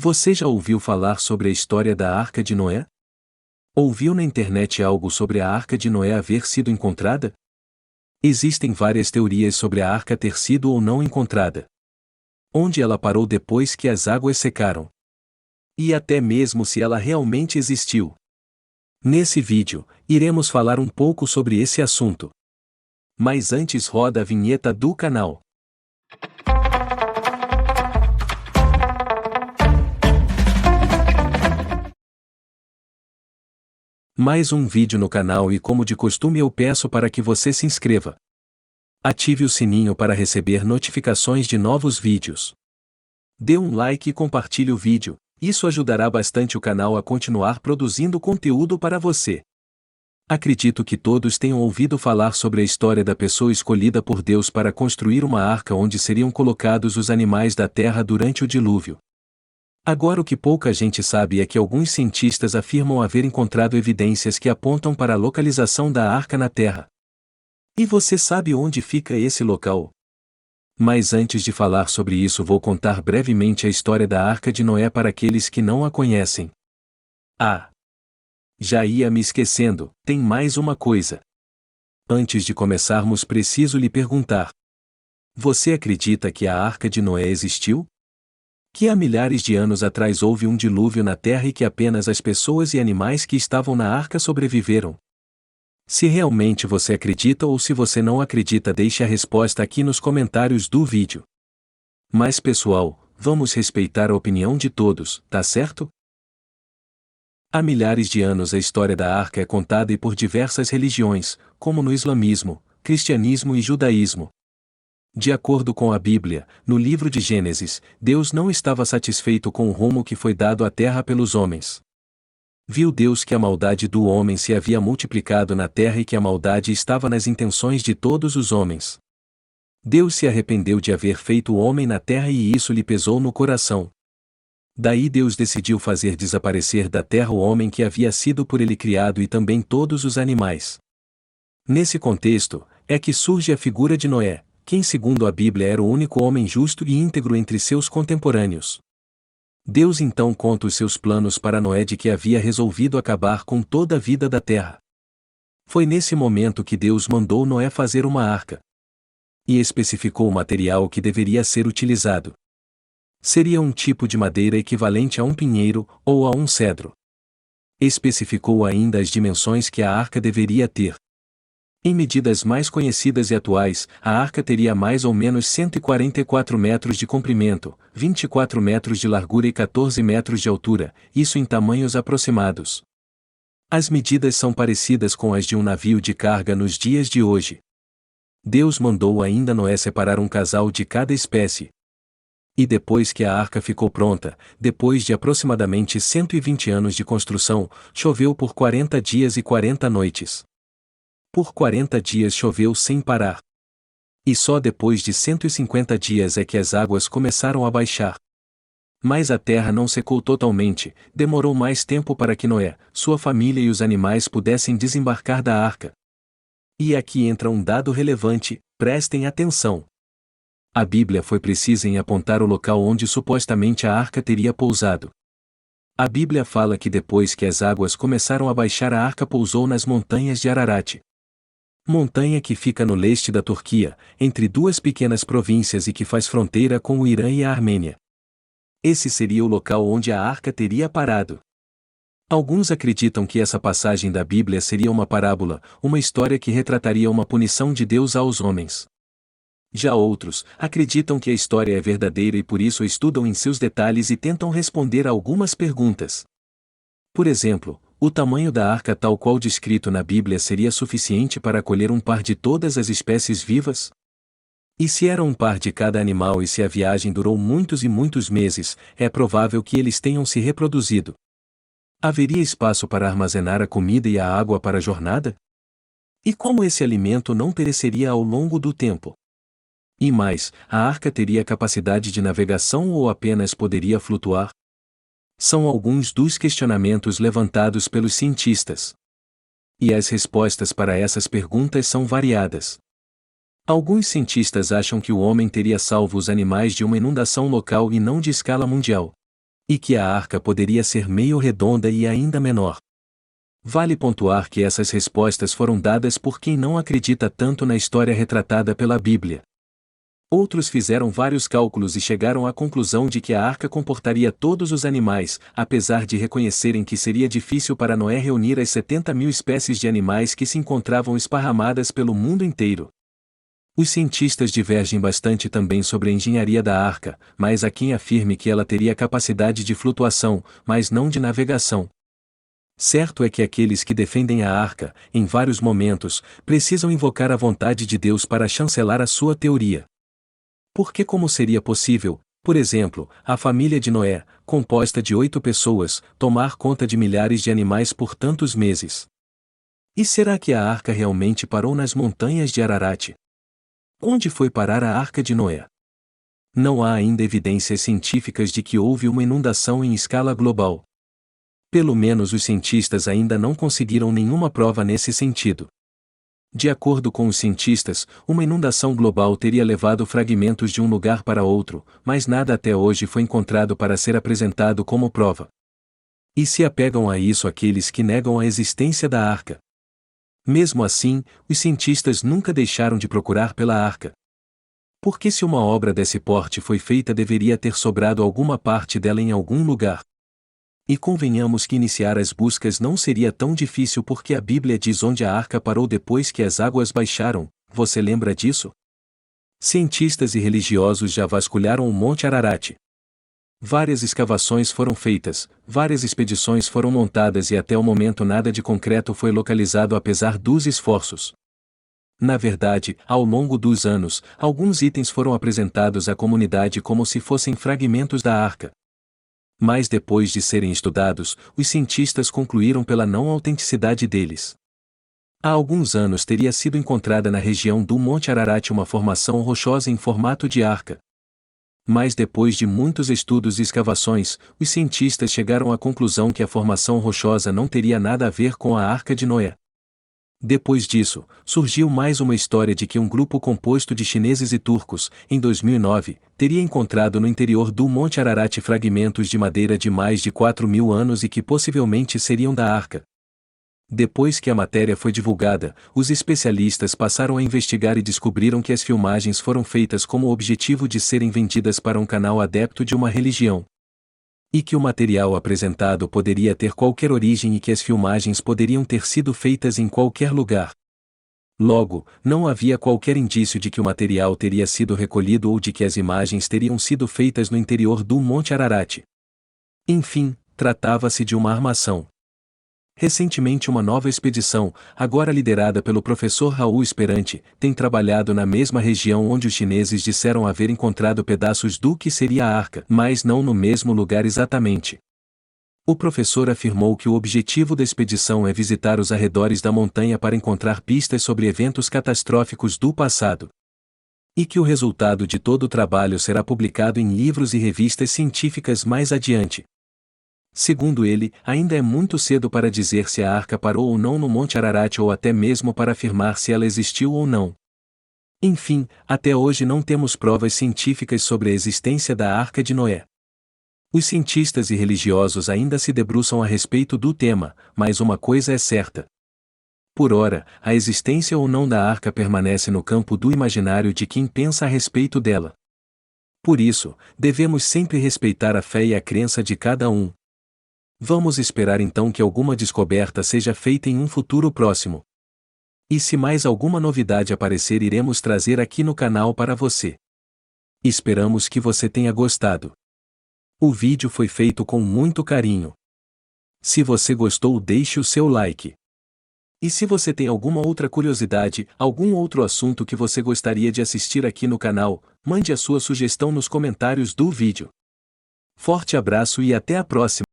Você já ouviu falar sobre a história da Arca de Noé? Ouviu na internet algo sobre a Arca de Noé haver sido encontrada? Existem várias teorias sobre a arca ter sido ou não encontrada. Onde ela parou depois que as águas secaram? E até mesmo se ela realmente existiu. Nesse vídeo, iremos falar um pouco sobre esse assunto. Mas antes roda a vinheta do canal. Mais um vídeo no canal e como de costume eu peço para que você se inscreva. Ative o sininho para receber notificações de novos vídeos. Dê um like e compartilhe o vídeo, isso ajudará bastante o canal a continuar produzindo conteúdo para você. Acredito que todos tenham ouvido falar sobre a história da pessoa escolhida por Deus para construir uma arca onde seriam colocados os animais da terra durante o dilúvio. Agora o que pouca gente sabe é que alguns cientistas afirmam haver encontrado evidências que apontam para a localização da arca na Terra. E você sabe onde fica esse local? Mas antes de falar sobre isso vou contar brevemente a história da Arca de Noé para aqueles que não a conhecem. Já ia me esquecendo, tem mais uma coisa. Antes de começarmos preciso lhe perguntar. Você acredita que a Arca de Noé existiu? Que há milhares de anos atrás houve um dilúvio na Terra e que apenas as pessoas e animais que estavam na arca sobreviveram? Se realmente você acredita ou se você não acredita, deixe a resposta aqui nos comentários do vídeo. Mas pessoal, vamos respeitar a opinião de todos, tá certo? Há milhares de anos a história da arca é contada e por diversas religiões, como no islamismo, cristianismo e judaísmo. De acordo com a Bíblia, no livro de Gênesis, Deus não estava satisfeito com o rumo que foi dado à terra pelos homens. Viu Deus que a maldade do homem se havia multiplicado na terra e que a maldade estava nas intenções de todos os homens. Deus se arrependeu de haver feito o homem na terra e isso lhe pesou no coração. Daí Deus decidiu fazer desaparecer da terra o homem que havia sido por ele criado e também todos os animais. Nesse contexto, é que surge a figura de Noé, quem segundo a Bíblia era o único homem justo e íntegro entre seus contemporâneos. Deus então conta os seus planos para Noé de que havia resolvido acabar com toda a vida da terra. Foi nesse momento que Deus mandou Noé fazer uma arca. E especificou o material que deveria ser utilizado. Seria um tipo de madeira equivalente a um pinheiro ou a um cedro. Especificou ainda as dimensões que a arca deveria ter. Em medidas mais conhecidas e atuais, a arca teria mais ou menos 144 metros de comprimento, 24 metros de largura e 14 metros de altura, isso em tamanhos aproximados. As medidas são parecidas com as de um navio de carga nos dias de hoje. Deus mandou ainda Noé separar um casal de cada espécie. E depois que a arca ficou pronta, depois de aproximadamente 120 anos de construção, choveu por 40 dias e 40 noites. Por 40 dias choveu sem parar. E só depois de 150 dias é que as águas começaram a baixar. Mas a terra não secou totalmente, demorou mais tempo para que Noé, sua família e os animais pudessem desembarcar da arca. E aqui entra um dado relevante, prestem atenção. A Bíblia foi precisa em apontar o local onde supostamente a arca teria pousado. A Bíblia fala que depois que as águas começaram a baixar a arca pousou nas montanhas de Ararat. Montanha que fica no leste da Turquia, entre duas pequenas províncias e que faz fronteira com o Irã e a Armênia. Esse seria o local onde a arca teria parado. Alguns acreditam que essa passagem da Bíblia seria uma parábola, uma história que retrataria uma punição de Deus aos homens. Já outros acreditam que a história é verdadeira e por isso a estudam em seus detalhes e tentam responder a algumas perguntas. Por exemplo, o tamanho da arca tal qual descrito na Bíblia seria suficiente para acolher um par de todas as espécies vivas? E se era um par de cada animal e se a viagem durou muitos e muitos meses, é provável que eles tenham se reproduzido. Haveria espaço para armazenar a comida e a água para a jornada? E como esse alimento não pereceria ao longo do tempo? E mais, a arca teria capacidade de navegação ou apenas poderia flutuar? São alguns dos questionamentos levantados pelos cientistas. E as respostas para essas perguntas são variadas. Alguns cientistas acham que o homem teria salvo os animais de uma inundação local e não de escala mundial. E que a arca poderia ser meio redonda e ainda menor. Vale pontuar que essas respostas foram dadas por quem não acredita tanto na história retratada pela Bíblia. Outros fizeram vários cálculos e chegaram à conclusão de que a arca comportaria todos os animais, apesar de reconhecerem que seria difícil para Noé reunir as 70.000 espécies de animais que se encontravam esparramadas pelo mundo inteiro. Os cientistas divergem bastante também sobre a engenharia da arca, mas há quem afirme que ela teria capacidade de flutuação, mas não de navegação. Certo é que aqueles que defendem a arca, em vários momentos, precisam invocar a vontade de Deus para chancelar a sua teoria. Porque como seria possível, por exemplo, a família de Noé, composta de 8 pessoas, tomar conta de milhares de animais por tantos meses? E será que a arca realmente parou nas montanhas de Ararat? Onde foi parar a arca de Noé? Não há ainda evidências científicas de que houve uma inundação em escala global. Pelo menos os cientistas ainda não conseguiram nenhuma prova nesse sentido. De acordo com os cientistas, uma inundação global teria levado fragmentos de um lugar para outro, mas nada até hoje foi encontrado para ser apresentado como prova. E se apegam a isso aqueles que negam a existência da arca? Mesmo assim, os cientistas nunca deixaram de procurar pela arca. Porque se uma obra desse porte foi feita, deveria ter sobrado alguma parte dela em algum lugar. E convenhamos que iniciar as buscas não seria tão difícil porque a Bíblia diz onde a arca parou depois que as águas baixaram. Você lembra disso? Cientistas e religiosos já vasculharam o Monte Ararat. Várias escavações foram feitas, várias expedições foram montadas e até o momento nada de concreto foi localizado apesar dos esforços. Na verdade, ao longo dos anos, alguns itens foram apresentados à comunidade como se fossem fragmentos da arca. Mas depois de serem estudados, os cientistas concluíram pela não autenticidade deles. Há alguns anos teria sido encontrada na região do Monte Ararat uma formação rochosa em formato de arca. Mas depois de muitos estudos e escavações, os cientistas chegaram à conclusão que a formação rochosa não teria nada a ver com a Arca de Noé. Depois disso, surgiu mais uma história de que um grupo composto de chineses e turcos, em 2009, teria encontrado no interior do Monte Ararat fragmentos de madeira de mais de 4.000 anos e que possivelmente seriam da arca. Depois que a matéria foi divulgada, os especialistas passaram a investigar e descobriram que as filmagens foram feitas com o objetivo de serem vendidas para um canal adepto de uma religião. E que o material apresentado poderia ter qualquer origem e que as filmagens poderiam ter sido feitas em qualquer lugar. Logo, não havia qualquer indício de que o material teria sido recolhido ou de que as imagens teriam sido feitas no interior do Monte Ararat. Enfim, tratava-se de uma armação. Recentemente uma nova expedição, agora liderada pelo professor Raul Esperante, tem trabalhado na mesma região onde os chineses disseram haver encontrado pedaços do que seria a arca, mas não no mesmo lugar exatamente. O professor afirmou que o objetivo da expedição é visitar os arredores da montanha para encontrar pistas sobre eventos catastróficos do passado. E que o resultado de todo o trabalho será publicado em livros e revistas científicas mais adiante. Segundo ele, ainda é muito cedo para dizer se a arca parou ou não no Monte Ararat ou até mesmo para afirmar se ela existiu ou não. Enfim, até hoje não temos provas científicas sobre a existência da Arca de Noé. Os cientistas e religiosos ainda se debruçam a respeito do tema, mas uma coisa é certa. Por ora, a existência ou não da arca permanece no campo do imaginário de quem pensa a respeito dela. Por isso, devemos sempre respeitar a fé e a crença de cada um. Vamos esperar então que alguma descoberta seja feita em um futuro próximo. E se mais alguma novidade aparecer, iremos trazer aqui no canal para você. Esperamos que você tenha gostado. O vídeo foi feito com muito carinho. Se você gostou, deixe o seu like. E se você tem alguma outra curiosidade, algum outro assunto que você gostaria de assistir aqui no canal, mande a sua sugestão nos comentários do vídeo. Forte abraço e até a próxima!